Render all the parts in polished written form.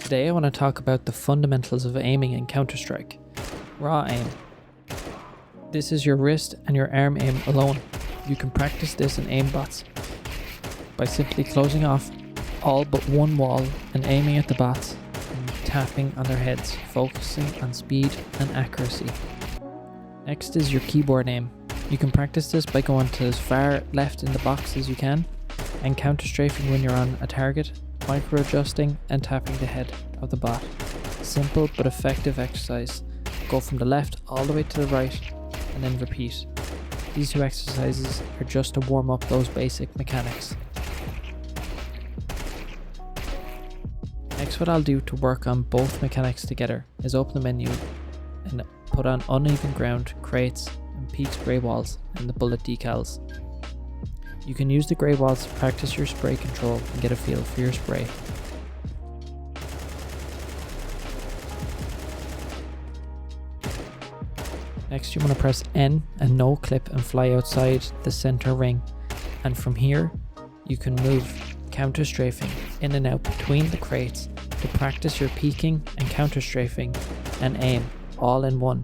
Today I want to talk about the fundamentals of aiming in Counter-Strike. Raw aim. This is your wrist and your arm aim alone. You can practice this in aimbots by simply closing off all but one wall and aiming at the bots and tapping on their heads, focusing on speed and accuracy. Next is your keyboard aim. You can practice this by going to as far left in the box as you can and counter-strafing when you're on a target, micro-adjusting and tapping the head of the bot. Simple but effective exercise. Go from the left all the way to the right and then repeat. These two exercises are just to warm up those basic mechanics. Next, what I'll do to work on both mechanics together is open the menu and put on uneven ground, crates and peaks grey walls and the bullet decals. You can use the grey walls to practice your spray control and get a feel for your spray. Next you want to press N and no clip and fly outside the center ring, and from here you can move counter strafing in and out between the crates to practice your peeking and counter strafing and aim all in one.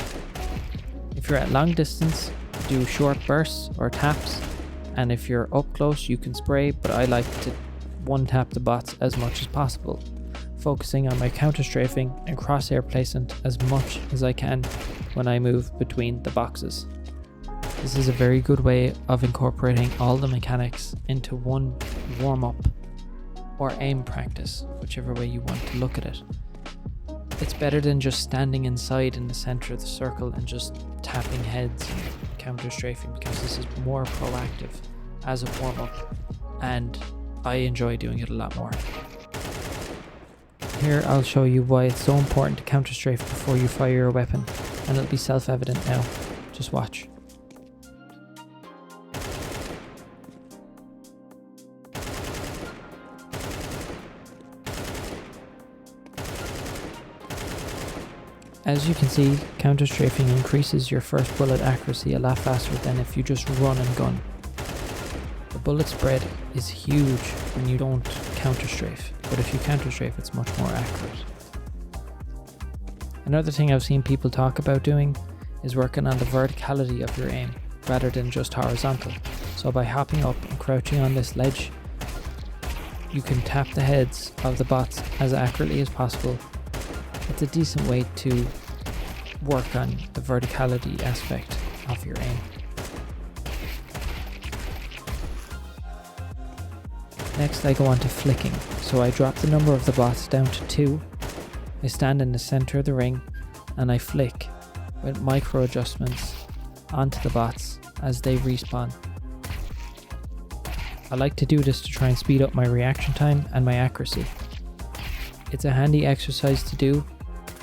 If you're at long distance, do short bursts or taps, and if you're up close you can spray, but I like to one tap the bots as much as possible, focusing on my counter strafing and crosshair placement as much as I can when I move between the boxes. This is a very good way of incorporating all the mechanics into one warm-up or aim practice, whichever way you want to look at it. It's better than just standing inside in the center of the circle and just tapping heads and counter strafing, because this is more proactive as a warm-up and I enjoy doing it a lot more. Here I'll show you why it's so important to counter strafe before you fire your weapon, and it'll be self-evident now. Just watch. As you can see, counter strafing increases your first bullet accuracy a lot faster than if you just run and gun. The bullet spread is huge when you don't counter strafe, but if you counter strafe it's much more accurate. Another thing I've seen people talk about doing is working on the verticality of your aim rather than just horizontal. So by hopping up and crouching on this ledge, you can tap the heads of the bots as accurately as possible. It's a decent way to work on the verticality aspect of your aim. Next I go on to flicking, so I drop the number of the bots down to 2, I stand in the center of the ring and I flick with micro adjustments onto the bots as they respawn. I like to do this to try and speed up my reaction time and my accuracy. It's a handy exercise to do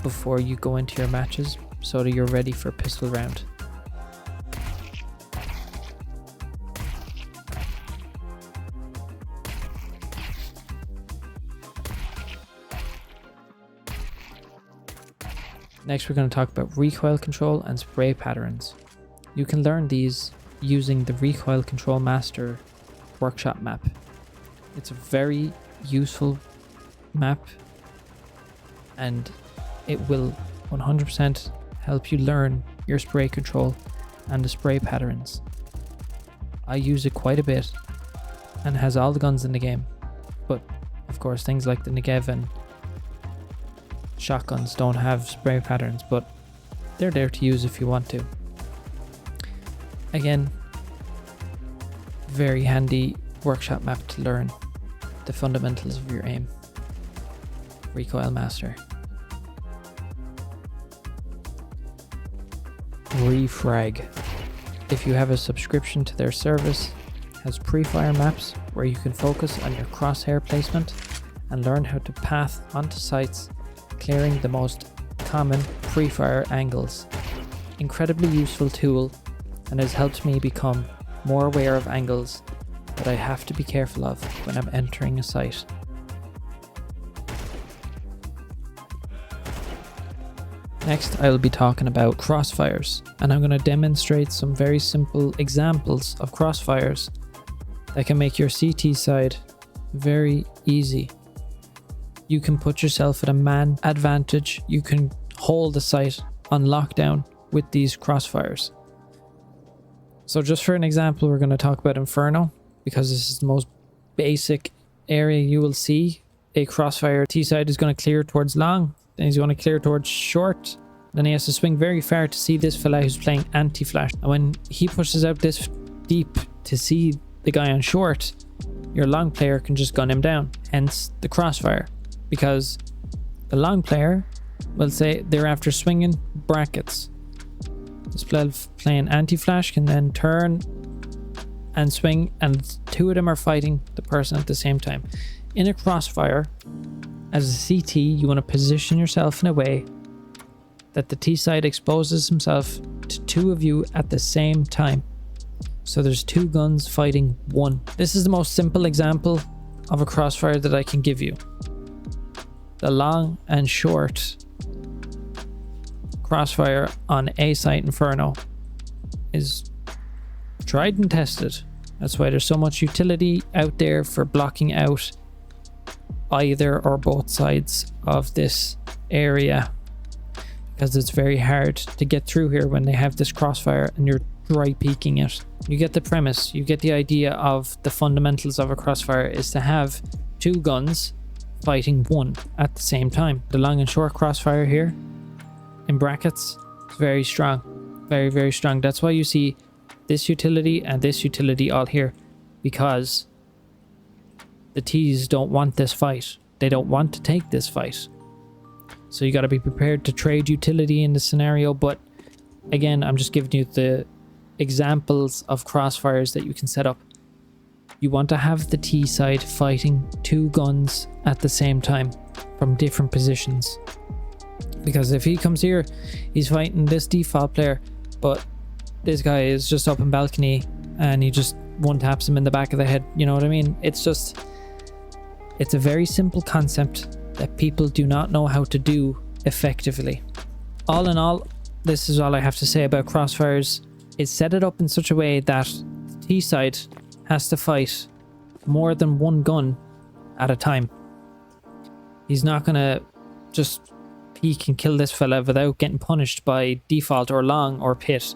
before you go into your matches so that you're ready for pistol round. Next we're going to talk about recoil control and spray patterns. You can learn these using the Recoil Control Master workshop map. It's a very useful map and it will 100% help you learn your spray control and the spray patterns. I use it quite a bit and has all the guns in the game, but of course things like the Negev and shotguns don't have spray patterns, but they're there to use if you want to. Again, very handy workshop map to learn the fundamentals of your aim. Recoil Master. Refragg. If you have a subscription to their service, has pre-fire maps where you can focus on your crosshair placement and learn how to path onto sites, clearing the most common pre-fire angles. Incredibly useful tool and has helped me become more aware of angles that I have to be careful of when I'm entering a site. Next, I'll be talking about crossfires, and I'm going to demonstrate some very simple examples of crossfires that can make your CT side very easy. you can put yourself at a man advantage. You can hold the site on lockdown with these crossfires. So just for an example, we're going to talk about Inferno, because this is the most basic area you will see. A crossfire T side is going to clear towards long, then he's going to clear towards short, then he has to swing very far to see this fella who's playing anti-flash. And when he pushes out this deep to see the guy on short, your long player can just gun him down, hence the crossfire. Because the long player will say they're after swinging brackets. This player playing anti-flash can then turn and swing, and two of them are fighting the person at the same time. In a crossfire, as a CT, you want to position yourself in a way that the T side exposes himself to two of you at the same time. So there's two guns fighting one. This is the most simple example of a crossfire that I can give you. The long and short crossfire on A site Inferno is tried and tested. That's why there's so much utility out there for blocking out either or both sides of this area, because it's very hard to get through here when they have this crossfire and you're dry peeking it. You get the premise, you get the idea of the fundamentals of a crossfire is to have two guns fighting one at the same time. The long and short crossfire here in brackets is very strong, very strong. That's why you see this utility and this utility all here, because the T's don't want this fight. They don't want to take this fight. So you got to be prepared to trade utility in the scenario. But again, I'm just giving you the examples of crossfires that you can set up. You want to have the T side fighting two guns at the same time from different positions. Because if he comes here, he's fighting this default player, but this guy is just up in balcony and he just one taps him in the back of the head. You know what I mean? It's a very simple concept that people do not know how to do effectively. All in all, this is all I have to say about crossfires. It's set it up in such a way that T side has to fight more than one gun at a time. He's not gonna just peek and kill this fella without getting punished by default or long or pit.